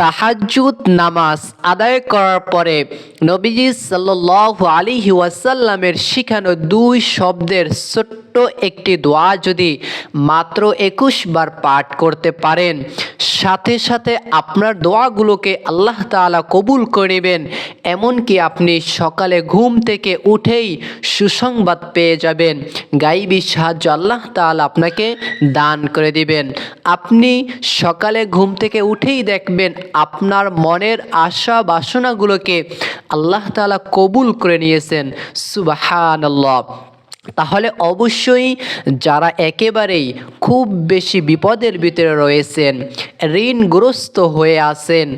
তাহাজ্জুদ নামাজ আদায় করার পরে নবীজি সাল্লাল্লাহু আলাইহি ওয়াসাল্লামের শিখানো দুই শব্দের ছোট্ট একটি দোয়া যদি মাত্র 21 বার পাঠ করতে পারেন, সাথে সাথে আপনার দোয়াগুলোকে আল্লাহ তাআলা কবুল করে নেবেন। এমনকি আপনি সকালে ঘুম থেকে উঠেই সুসংবাদ পেয়ে যাবেন, গাইবী সাহায্য আল্লাহ তাআলা আপনাকে দান করে দিবেন। আপনি সকালে ঘুম থেকে উঠেই দেখবেন আপনার মনের আশা বাসনাগুলোকে আল্লাহ তাআলা কবুল করে নিয়েছেন। সুবহানাল্লাহ। তাহলে অবশ্যই যারা একেবারেই খুব বেশি বিপদের ভিতরে রয়েছেন, ঋণগ্রস্ত হয়ে আছেন,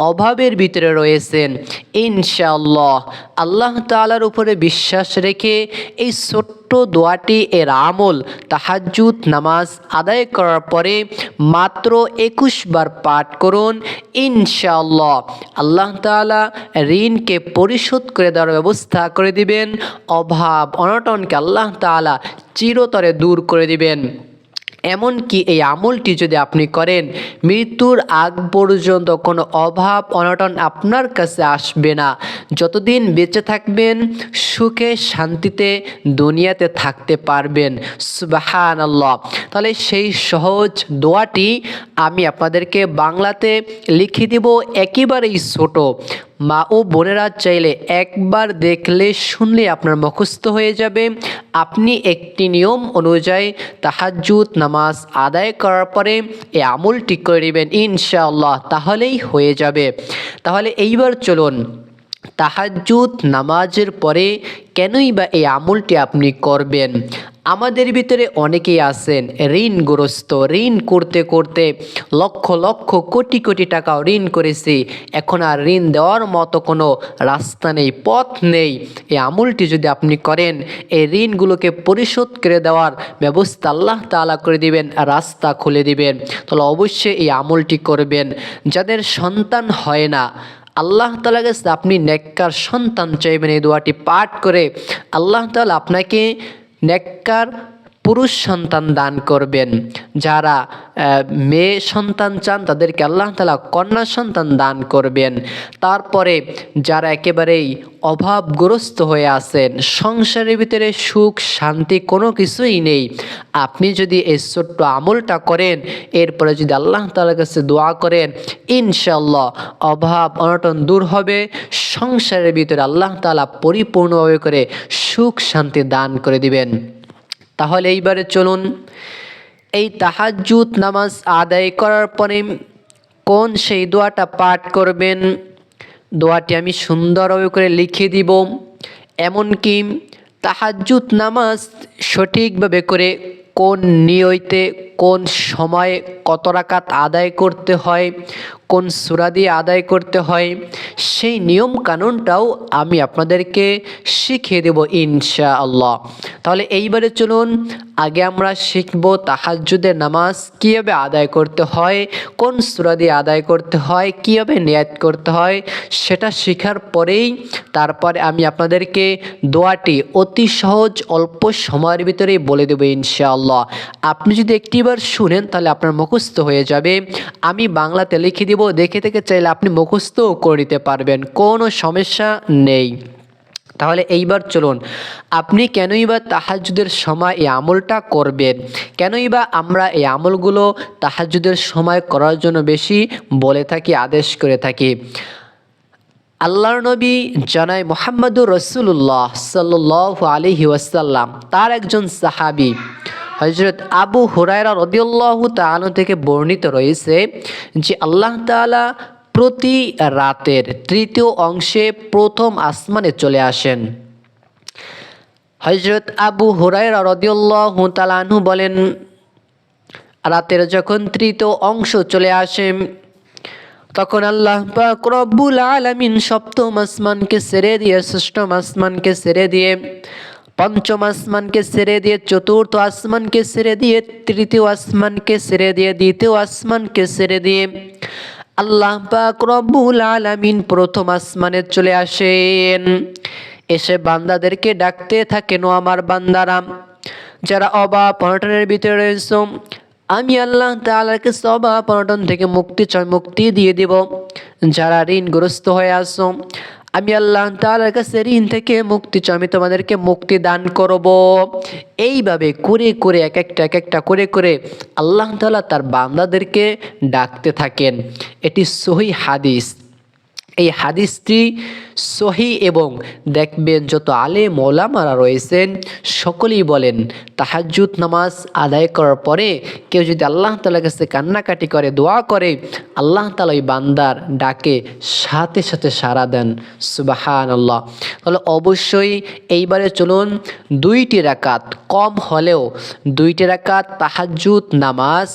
অভাবের ভিতরে রয়েছেন, ইনশাআল্লাহ আল্লাহ তাআলার উপরে বিশ্বাস রেখে এই ছোট্ট দোয়াটি এর আমল তাহাজ্জুদ নামাজ আদায় করার পরে মাত্র 21 বার পাঠ করুন। ইনশাআল্লাহ আল্লাহ তাআলা ঋণকে পরিশোধ করে দেওয়ার ব্যবস্থা করে দিবেন, অভাব অনটনকে আল্লাহ তাআলা চিরতরে দূর করে দিবেন। এমনকি এই আমলটি যদি আপনি করেন, মৃত্যুর আগ পর্যন্ত কোনো অভাব অনটন আপনার কাছে আসবে না। যতদিন বেঁচে থাকবেন সুখে শান্তিতে দুনিয়াতে থাকতে পারবেন। সুবহানাল্লাহ। তাহলে সেই সহজ দোয়াটি আমি আপনাদেরকে বাংলাতে লিখে দেব, একেবারেই ছোট। মা ও বোনেরা চাইলে একবার দেখলে শুনলে আপনার মুখস্থ হয়ে যাবে। আপনি একটি নিয়ম অনুযায়ী তাহাজ্জুদ নামাজ আদায় করার পরে এই আমলটি করে নেবেন ইনশাআল্লাহ, তাহলেই হয়ে যাবে। তাহলে এইবার চলুন, তাহাজ্জুদ নামাজের পরে কেনই বা এই আমলটি আপনি করবেন। আমাদের ভিতরে অনেকেই আছেন ঋণগ্রস্ত, ঋণ করতে করতে লক্ষ লক্ষ কোটি কোটি টাকা ঋণ করেছি, এখন আর ঋণ দেওয়ার মতো কোনো রাস্তা নেই, পথ নেই। এই আমলটি যদি আপনি করেন, এই ঋণগুলোকে পরিশোধ করে দেওয়ার ব্যবস্থা আল্লাহ তাআলা করে দিবেন, রাস্তা খুলে দিবেন। তাহলে অবশ্যই এই আমলটি করবেন। যাদের সন্তান হয় না, আল্লাহ তাআলার কাছে আপনি নেককার সন্তান চাইবেন। এই দোয়াটি পাঠ করে আল্লাহ তাআলা আপনাকে নেককার পুরুষ সন্তান দান করবেন। যারা মেয়ে সন্তান চান তাদেরকে আল্লাহ তাআলা কন্যা সন্তান দান করবেন। তারপরে যারা একেবারেই অভাবগ্রস্ত হয়ে আছেন, সংসারের ভিতরে সুখ শান্তি কোনো কিছুই নেই, আপনি যদি এই ছোট্ট আমলটা করেন, এরপরে যদি আল্লাহ তাআলার কাছে দোয়া করেন, ইনশাআল্লাহ অভাব অনটন দূর হবে, সংসারের ভিতরে আল্লাহ তাআলা পরিপূর্ণভাবে করে সুখ শান্তি দান করে দিবেন। তাহলে এইবারে চলুন, এই তাহাজ্জুদ নামাজ আদায় করার পরে কোন সেই দোয়াটা পাঠ করবেন, দোয়াটি আমি সুন্দরভাবে করে লিখে দিব। এমনকি তাহাজ্জুদ নামাজ সঠিকভাবে করে কোন নিয়তে কোন সময়ে কত রাকাত আদায় করতে হয়, কোন সূরা দিয়ে আদায় করতে হয়, সেই নিয়ম কানুনটাও আমি আপনাদেরকে শিখিয়ে দেব ইনশাআল্লাহ। তাহলে এইবারে চলুন, আগে আমরা শিখব তাহাজ্জুদের নামাজ কীভাবে আদায় করতে হয়, কোন সূরা দিয়ে আদায় করতে হয়, কীভাবে নিয়াত করতে হয়, সেটা শেখার পরেই তারপরে আমি আপনাদেরকে দোয়াটি অতি সহজ অল্প সময়ের ভিতরেই বলে দেব ইনশাআল্লাহ। আপনি যদি একটিবার শুনেন তাহলে আপনার মুখস্থ হয়ে যাবে। আমি বাংলাতে লিখে দিব, দেখে থেকে চাইলে আপনি মুখস্থও করে নিতে পারবেন, কোনো সমস্যা নেই। তাহলে এইবার চলুন, আপনি কেনই বা তাহাজ্জুদের সময় এই আমলটা করবেন, কেনই বা আমরা এই আমলগুলো তাহাজ্জুদের সময় করার জন্য বেশি বলে থাকি, আদেশ করে থাকি। আল্লাহর নবী জনাব মুহাম্মদুর রাসূলুল্লাহ সাল্লাল্লাহু আলাইহি ওয়াসাল্লাম, তার একজন সাহাবী হযরত আবু হুরায়রা রাদিয়াল্লাহু তাআলা থেকে বর্ণিত রয়েছে যে আল্লাহ তাআলা প্রতি রাতের তৃতীয় অংশে প্রথম আসমানে চলে আসেন। হযরত আবু হুরায়রা রাদিয়াল্লাহু তাআলা আনহু বলেন, রাতের যখন তৃতীয় অংশ চলে আসে, তখন আল্লাহ পাক রব্বুল আলামিন সপ্তম আসমানকে ছেড়ে দিয়ে, ষষ্ঠম আসমানকে ছেড়ে দিয়ে, পঞ্চম আসমানকে ছেড়ে দিয়ে, চতুর্থ আসমানকে ছেড়ে দিয়ে, তৃতীয় আসমানকে ছেড়ে দিয়ে, দ্বিতীয় আসমানকে ছেড়ে দিয়ে আল্লাহ পাক রব্বুল আলামিন প্রথম আসমানে চলে আসেন। এসে বান্দাদেরকে ডাকতে থাকেন, ও আমার বান্দারা যারা অভাব অনটনের ভিতরে রয়েছে, আমি আল্লাহ তাআলার কাছে অভাব অনটন থেকে মুক্তি চাই, মুক্তি দিয়ে দেব। যারা ঋণগ্রস্ত হয়ে আছো, আমি আল্লাহ তাআলার কাছে ঋণ থেকে মুক্তি চাই, আমি তোমাদেরকে মুক্তি দান করব। এইভাবে করে করে এক একটা করে করে আল্লাহ তাআলা তার বান্দাদেরকে ডাকতে থাকেন। এটি সহিহ হাদিস। এই হাদিসটি সহি এবং দেখবেন যত আলেম ওলামারা রয়েছেন সকলেই বলেন তাহাজ্জুদ নামাজ আদায় করার পরে কেউ যদি আল্লাহ তাআলার কাছে কান্নাকাটি করে, দোয়া করে, আল্লাহ তাআলা ওই বান্দার ডাকে সাথে সাথে সাড়া দেন। সুবহানাল্লাহ। তাহলে অবশ্যই এইবারে চলুন 2টি রাকাত, কম হলেও 2টি রাকাত তাহাজ্জুদ নামাজ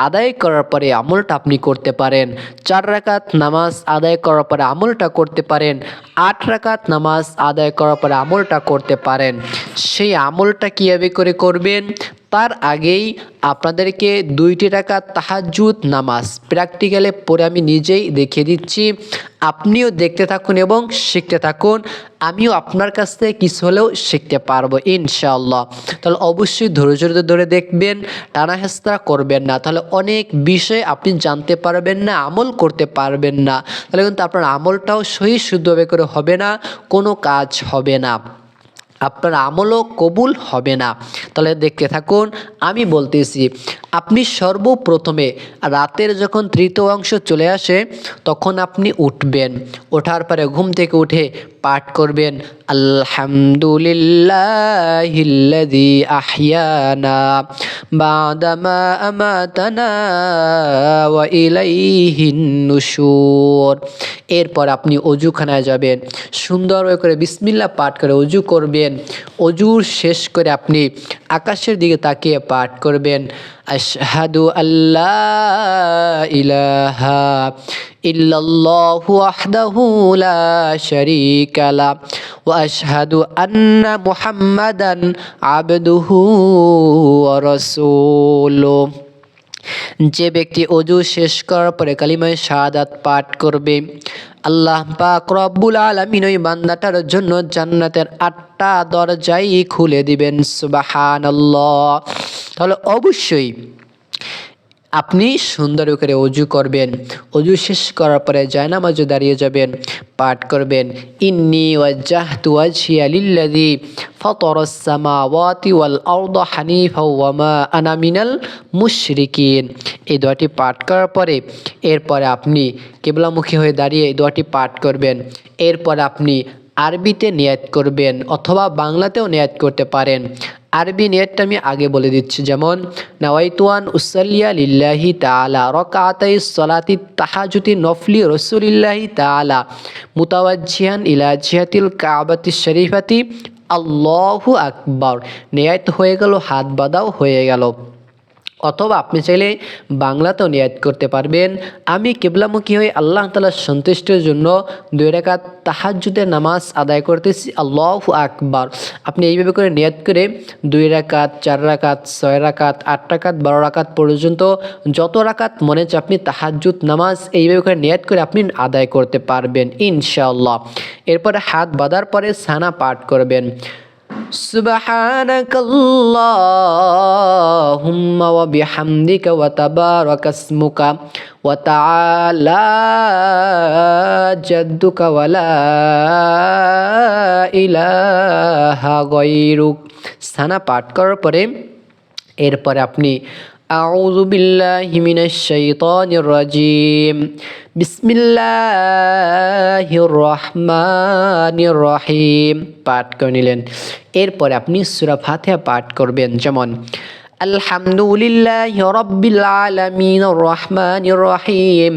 আদায় করার পরে আমলটা আপনি করতে পারেন। 4 রাকাত নামাজ আদায় করার পরে আমলটা করতে পারেন। 8 রাকাত নামাজ আদায় করার পরে আমলটা করতে পারেন। সেই আমলটা কীভাবে করে করবেন তার আগেই আপনাদেরকে 2টি রাকাত তাহাজ্জুদ নামাজ প্র্যাকটিক্যালে পড়ে আমি নিজেই দেখিয়ে দিচ্ছি। আপনিও দেখতে থাকুন এবং শিখতে থাকুন, আমিও আপনার কাছ থেকে কিছু হলেও শিখতে পারবো ইনশাআল্লাহ। তাহলে অবশ্যই ধৈর্য ধরে দেখবেন, টানা হেঁচড়া করবেন না, তাহলে অনেক বিষয় আপনি জানতে পারবেন না, আমল করতে পারবেন না, তাহলে কিন্তু আপনার আমলটাও সহি শুদ্ধভাবে করে হবে না, কোনো কাজ হবে না, আপনার আমলও কবুল হবে না। তাহলে দেখতে থাকুন, আমি বলতেছি। আপনি সর্বপ্রথমে রাতের যখন 3য় অংশ চলে আসে তখন আপনি উঠবেন, ওঠার পরে ঘুম থেকে উঠে পাঠ করবেন আলহামদুলিল্লাহিল্লাযী আহইয়ানা বা'দামা আমাতানা ওয়া ইলাইহিন নুশুর। এরপর আপনি অজুখানায় যাবেন, সুন্দর করে বিসমিল্লাহ পাঠ করে অজু করবেন। অজুর শেষ করে আপনি আকাশের দিকে তাকিয়ে পাঠ করবেন আশহাদু আল্লা ইলাহা ইল্লাল্লাহু ওয়াহদাহু লা শারীকা লা ওয়া আশহাদু আন্না মুহাম্মাদান আবদুহু ওয়া রাসূলুহু। যে ব্যক্তি অজু শেষ করার পরে কালিমায়ে শাহাদাত পাঠ করবে, আল্লাহ পাক রব্বুল আলামিন ওই বান্দাটার জন্য জান্নাতের 8টা দরজাই খুলে দিবেন। সুবহানাল্লাহ। তাহলে অবশ্যই আপনি সুন্দর করে অজু করবেন, অজু শেষ করার পরে জায়নামাজে দাঁড়িয়ে যাবেন, পাঠ করবেন ইন্নী ওয়াজ্জাহতু ওয়াজহিয়া লিল্লাযী ফাতারাস সামাওয়াতি ওয়াল আরদা হানিফাও ওয়া মা আনা মিনাল মুশরিকিন। এই দোয়াটি পাঠ করার পরে এরপরে আপনি কিবলামুখী হয়ে দাঁড়িয়ে এই দোয়াটি পাঠ করবেন। এরপর আপনি আরবিতে নিয়াত করবেন অথবা বাংলাতেও নিয়াত করতে পারেন। আরবি নিয়তটা আমি আগে বলে দিচ্ছি, যেমন নাওয়াইতু আন উসাল্লিয়া লিল্লাহি তাআলা রাকাতাই সলাতি তাহাজ্জুদি নফলি রাসূলিল্লাহি তাআলা মুতাওয়াজ্জিহান ইলা জিহাতিল কাবাতিশ শরীফাতি আল্লাহু আকবার। নিয়ত হয়ে গেল, হাত বাঁধাও হয়ে গেল। অথবা আপনি চাইলে বাংলাতেও নিয়াত করতে পারবেন। আমি কিবলামুখী হয়ে আল্লাহ তাআলার সন্তুষ্টির জন্য 2 রাকাত তাহাজ্জুদের নামাজ আদায় করতেছি, আল্লাহু আকবার। আপনি এইভাবে করে নিয়াত করে 2 রাকাত, 4 রাকাত, 6 রাকাত, 8 রাকাত, 12 রাকাত পর্যন্ত যত রাকাত মনে হচ্ছে আপনি তাহাজ্জুদ নামাজ এইভাবে করে নিয়াত করে আপনি আদায় করতে পারবেন ইনশাআল্লাহ। এরপরে হাত বাঁধার পরে সানা পাঠ করবেন সুবহানাকাল্লাহুম্মা ওয়া বিহামদিকা ওয়া তাবারাকা ইসমুকা ওয়া তাআলা জাদ্দুকা ওয়া লা ইলাহা গায়রুক। সানা পাঠ করার পরে এরপরে আপনি আউযু বিল্লাহি মিনাশ শাইতানির রাজিম বিসমিল্লাহির রহমানির রহিম পাঠ করে নিলেন। এরপরে আপনি সূরা ফাতিহা পাঠ করবেন, যেমন আলহামদুলিল্লাহি রাব্বিল আলামিনির রহমানির রহিম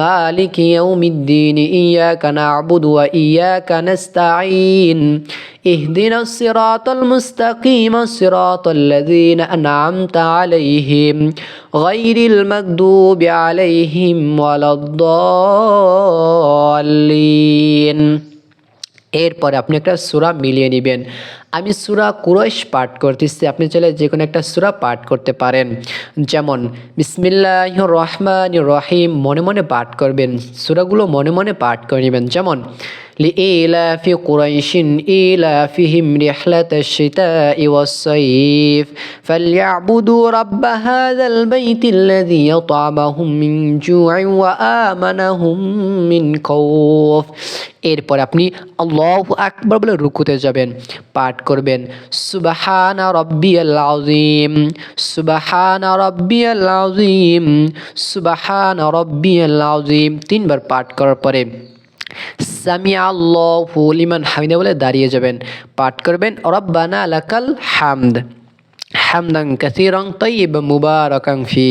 মালিকি ইয়াউমিদ্দিন ইয়াকা না'বুদু ওয়া ইয়াকা নাস্তাঈন ইহদিনাস সিরাতাল মুস্তাকিম সিরাতাল লাযীনা আন'আমতা আলাইহিম গায়রিল মাগদুবি আলাইহিম ওয়ালাদ-দাল্লিন। এরপরে আপনি একটা সূরা মিলিয়ে নেবেন। আমি সূরা কুরাইশ পাঠ করতেছি, আপনি চাইলে যে কোনো একটা সূরা পাঠ করতে পারেন। যেমন বিসমিল্লাহির রহমানির রহিম মনে মনে পাঠ করবেন, সূরাগুলো মনে মনে পাঠ করে নেবেন। যেমন লিইলাফি কুরাইশিন ইলাফিহিম রিহলাতাশ শিতাই ওয়াস সাইফ ফালইয়াবুদু রাব্ব হাযাল বাইতিল্লাযী আত'আমাহুম মিন জু'ইন ওয়া আমানাহুম মিন খাউফ। এরপর আপনি আল্লাহু আকবার বলে রুকুতে যাবেন, পাঠ করবেন সুবহানা রাব্বিয়াল আযীম, সুবহানা রাব্বিয়াল আযীম, সুবহানা রাব্বিয়াল আযীম। তিনবার পাঠ করার পরে সামিআ আল্লাহু লিমান হামিদা বলে দাঁড়িয়ে যাবেন, পাঠ করবেন রব্বানা লাকাল হামদ হামদান কাসীরান তাইয়িবান মুবারাকান ফি।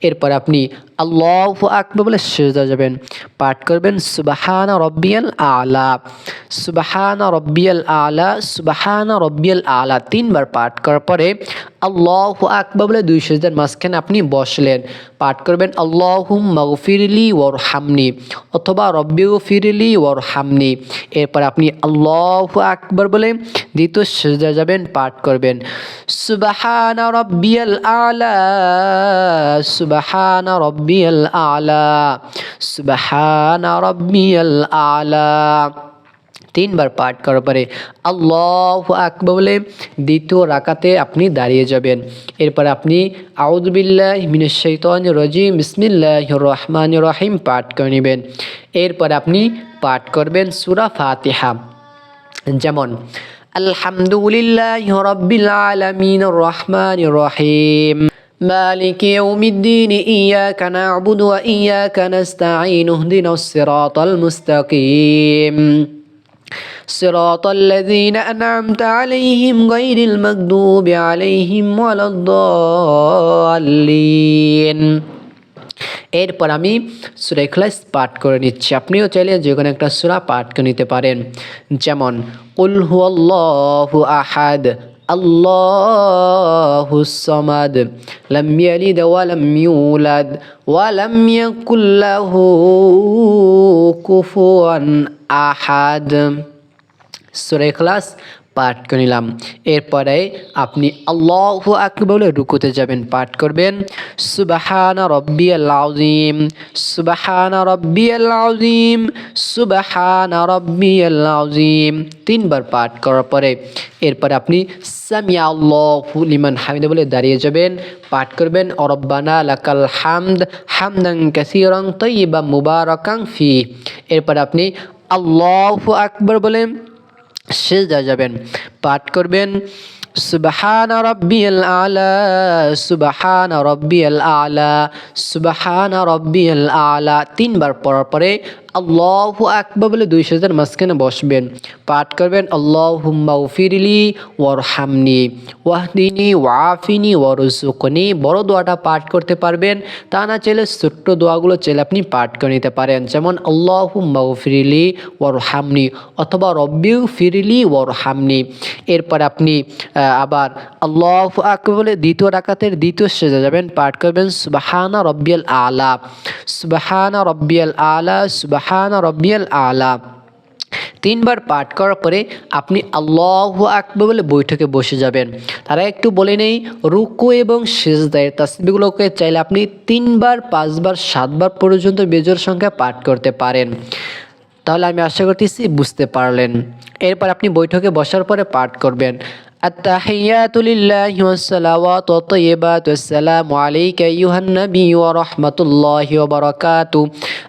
এরপর আপনি আল্লাহু আকবার বলে সিজদা যাবেন, পাঠ করবেন সুবহানা রাব্বিয়াল আলা, সুবহানা রাব্বিয়াল আলা, সুবহানা রাব্বিয়াল আলা। তিনবার পাঠ করার পরে আল্লাহু আকবার বলে দুই সিজদার মাঝখানে আপনি বসলেন, পাঠ করবেন আল্লাহুম্মা গফিরলি ওয়ারহামনি অথবা রব্বিগফিরলি ওয়ারহামনি। এরপর আপনি আল্লাহু আকবার বলে দ্বিতীয় সিজদা যাবেন, পাঠ করবেন সুবহানা রাব্বিয়াল আলা, সুবহানা রাব্বিয়াল আলা, সুবহানা রাব্বিয়াল আলা। তিনবার পাঠ করার পরে আল্লাহু আকবার বলে দ্বিতীয় রাকাতে আপনি দাঁড়িয়ে যাবেন। এরপর আপনি আউযু বিল্লাহি মিনাশ শাইতানির রাজিম বিসমিল্লাহির রহমানির রহিম পাঠ করে নেবেন। এরপর আপনি পাঠ করবেন সূরা ফাতিহা। যেমন আলহামদুলিল্লাহি রাব্বিল আলামিনির রহমানির রহিম মালিকি ইয়াউমিদ্দিন ইয়াকা না'বুদু ওয়া ইয়াকা নাস্তাঈন ইহদিনাস সিরাতাল মুস্তাকিম صراط الذين أنعمت عليهم غير المغضوب عليهم ولا الضالين। এরপর আমি সূরা ইখলাস পাঠ করে নিচ্ছি, আপনিও চাইলে যে কোনো একটা সূরা পাঠ করে নিতে পারেন। যেমন কুল হুয়াল্লাহু আহাদ আল্লাহুস সামাদ লাম ইয়ালিদ ওয়া লাম ইউলাদ ওয়া লাম ইয়াকুল লাহু কুফুয়ান আহাদ। সূরা ইখলাস পাঠ করে নিলাম। এরপরে আপনি আল্লাহু আকবার বলে রুকুতে যাবেন, পাঠ করবেন সুবহানা রাব্বিয়াল আযীম, সুবহানা রাব্বিয়াল আযীম, সুবহানা রাব্বিয়াল আযীম। তিনবার পাঠ করার পরে এরপর আপনি সামিআ আল্লাহু লিমান হামিদা বলে দাঁড়িয়ে যাবেন, পাঠ করবেন রব্বানা লাকাল হামদ হামদান কাসীরান তাইয়িবান মুবারাকান ফি। এরপর আপনি আল্লাহু আকবার বলে সিজদা যাবেন, পাঠ করবেন সুবহানা রাব্বিয়াল আলা, সুবহানা রাব্বিয়াল আলা, সুবহানা রাব্বিয়াল আলা। তিনবার পড়ার পরে আল্লাহু আকবার বলে দুই সিজদার মাঝখানে বসবেন, পাঠ করবেন আল্লাহুম্মা গফিরলি ওয়ারহামনি ওয়াহদিনি ওয়াআফিনি ওয়ারযুকনি। বড় দোয়াটা পাঠ করতে পারবেন, তা না চাইলে ছোট্ট দোয়াগুলো চাইলে আপনি পাঠ করে নিতে পারেন। যেমন আল্লাহুম্মা গফিরলি ওয়ারহামনি অথবা রব্বিগফিরলি ওয়ারহামনি। এরপর আপনি আবার আল্লাহু আকবার বলে দ্বিতীয় রাকাতের দ্বিতীয় সিজদা যাবেন, পাঠ করবেন সুবহানা রাব্বিয়াল আলা, সুবহানা রাব্বিয়াল আলা, সুবহানা রাব্বিয়াল আলা। তিনবার পাঠ করার পরে আপনি আল্লাহু আকবার বলে বৈঠকে বসে যাবেন। তারা একটু বলে নেই রুকু এবং সিজদার তাসবিহগুলোকে চাইলে আপনি 3 বার 5 বার 7 বার পর্যন্ত বেজোড় সংখ্যা পাঠ করতে পারেন। তাহলে আমি আশা করতেছি বুঝতে পারলেন। এরপর আপনি বৈঠকে বসার পরে পাঠ করবেন التحيات لله والصلوات والطيبات والسلام عليك أيها النبي ورحمة الله وبركاته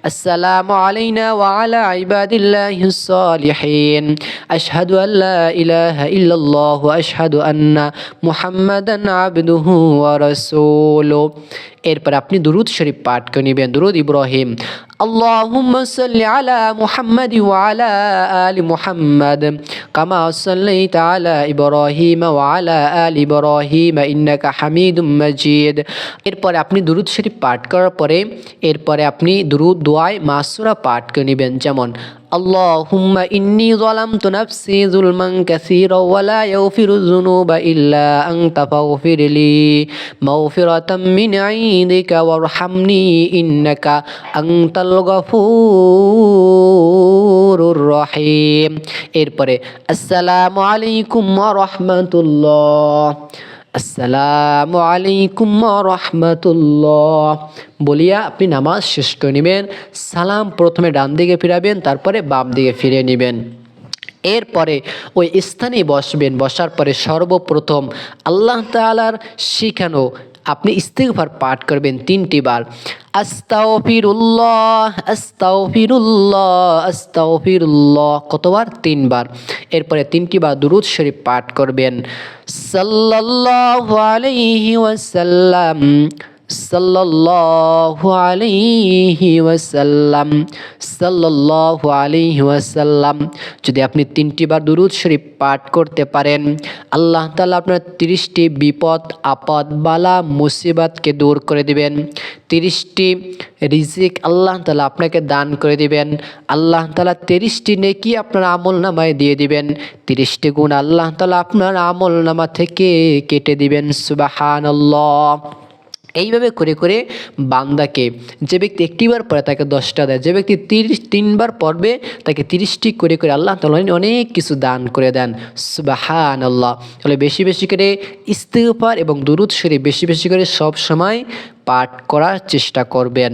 السلام علينا وعلى عباد الله الصالحين أشهد أن لا إله إلا الله وأشهد أن محمدا عبده ورسوله। এরপর আপনি দুরূদ শরীফ পাঠ করে নেবেন, দুরূদ ইব্রাহিম اللهم صل على محمد وعلى آل محمد كما صليت على إبراهيم وعلى آل إبراهيم إنك حميد مجيد। এরপরে আপনি দুরূদ শরীফ পাঠ করার পরে এরপরে আপনি দুরূদ দোয়ায় মাসুরা পাঠ করে নেবেন। যেমন আল্লাহুম্মা ইন্নী যালামতু নাফসি যুলমান কাসীরা ওয়া লা ইয়াগফিরুয যুনুবা ইল্লা আনতা ফাগফিরলি মাগফিরাতাম মিন ইনদিকা ওয়ারহামনি ইন্নাকা আনতাল গফুরুর রহিম। এরপরে আসসালামু আলাইকুম ওয়া রাহমাতুল্লাহ, আসসালামু আলাইকুম ওয়া রাহমাতুল্লাহ বলিয়া আপনি নামাজ শেষ করে নেবেন। সালাম প্রথমে ডান দিকে ফিরাবেন, তারপরে বাম দিকে ফিরে নেবেন। এরপরে ওই স্থানে বসবেন। বসার পরে সর্বপ্রথম আল্লাহ তাআলার শিখানো আপনি ইস্তিগফার পাঠ করবেন 3টি বার। আস্তাগফিরুল্লাহ আস্তাগফিরুল্লাহ আস্তাগফিরুল্লাহ। কতবার? 3 বার। এরপরে 3টি বার দুরূদ শরীফ পাঠ করবেন। সাল্লাল্লাহু আলাইহি ওয়াসাল্লাম সাল্লাল্লাহু আলাইহি ওয়াসাল্লাম সাল্লাল্লাহু আলাইহি ওয়াসাল্লাম। যদি আপনি 3টি বার দুরূদ শরীফ পাঠ করতে পারেন, আল্লাহ তাআলা আপনার 30টি বিপদ আপদ বালা মুসিবতকে দূর করে দিবেন। 30টি রিজিক আল্লাহ তাআলা আপনাকে দান করে দিবেন। আল্লাহ তাআলা 30টি নেকি আপনার আমলনামায় দিয়ে দিবেন। 30টি গুণ আল্লাহ তাআলা আপনার আমলনামা থেকে কেটে দিবেন। সুবহানাল্লাহ। এইভাবে করে করে বান্দাকে, যে ব্যক্তি 1টি বার পড়ে তাকে 10টা দেয়, যে ব্যক্তি 3 বার পড়বে তাকে 30টি করে করে আল্লাহ তাআলা অনেক কিছু দান করে দেন। সুবহানাল্লাহ। তাহলে বেশি বেশি করে ইস্তিগফার এবং দুরূদ শরীফ বেশি বেশি করে সব সময় পাঠ করার চেষ্টা করবেন।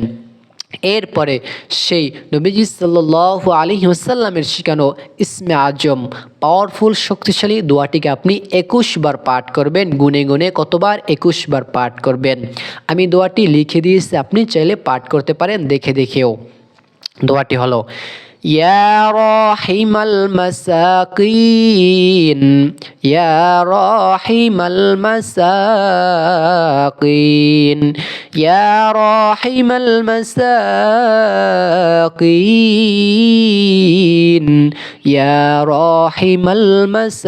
এরপরে সেই নবীজি সাল্লাল্লাহু আলাইহি ওয়াসাল্লামের শিখানো ইসমে আজম পাওয়ারফুল শক্তিশালী দোয়াটিকে আপনি 21 বার পাঠ করবেন। গুনে গুনে কতবার? 21 বার পাঠ করবেন। আমি দোয়াটি লিখে দিয়েছি, আপনি চাইলে পাঠ করতে পারেন দেখে দেখেও। দোয়াটি হলো ইয়া রাহিমাল মাসাকিন ইয়া রাহিমাল মাসাকিন ইয়া রাহিমাল মাসাকিন ইয়া রাহিমাল মাসাকিন।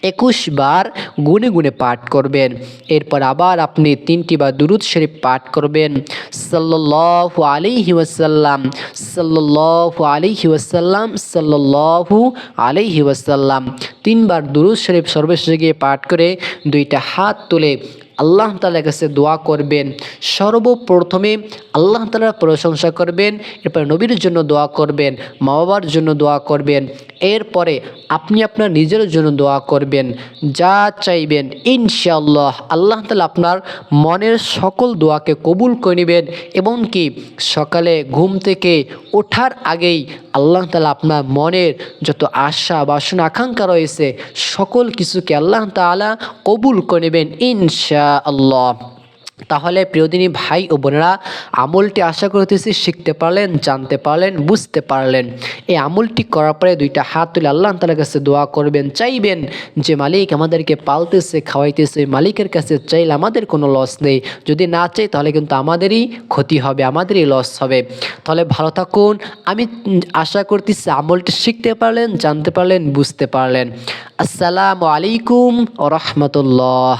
21 বার গুনে গুনে পাঠ করবেন। এরপর আবার আপনি 3টি বার দুরূদ শরীফ পাঠ করবেন। সাল্লাল্লাহু আলাইহি ওয়াসাল্লাম সাল্লাল্লাহু আলাইহি ওয়াসাল্লাম সাল্লাল্লাহু আলাইহি ওয়াসাল্লাম। 3 বার দুরূদ শরীফ সর্বশেষে গিয়ে পাঠ করে 2টা হাত তুলে আল্লাহ তাআলার কাছে দোয়া করবেন। সর্বপ্রথমে আল্লাহ তাআলার প্রশংসা করবেন, এরপর নবীর জন্য দোয়া করবেন, মা বাবার জন্য দোয়া করবেন। এরপরে আপনি আপনার নিজের জন্য দোয়া করবেন। যা চাইবেন ইনশাআল্লাহ আল্লাহ তাআলা আপনার মনের সকল দোয়াকে কবুল করে নেবেন। এমনকি সকালে ঘুম থেকে ওঠার আগেই আল্লাহ তাআলা আপনার মনের যত আশা বাসনা আকাঙ্ক্ষা রয়েছে সকল কিছুকে আল্লাহ তাআলা কবুল করে নেবেন ইনশাআল্লাহ। তাহলে প্রিয়দিনী ভাই ও বোনেরা, আমলটি আশা করতেছি শিখতে পারলেন, জানতে পারলেন, বুঝতে পারলেন। এই আমলটি করার পরে 2টা হাত তুলে আল্লাহ তাআলার কাছে দোয়া করবেন। চাইবেন যে মালিক আমাদেরকে পালতেছে, খাওয়াইতেছে, মালিকের কাছে চাইলে আমাদের কোনো লস নেই। যদি না চাই তাহলে কিন্তু আমাদেরই ক্ষতি হবে, আমাদেরই লস হবে। তাহলে ভালো থাকুন। আমি আশা করতেছি আমলটি শিখতে পারলেন, জানতে পারলেন, বুঝতে পারলেন। আসসালামু আলাইকুম ওয়া রাহমাতুল্লাহ।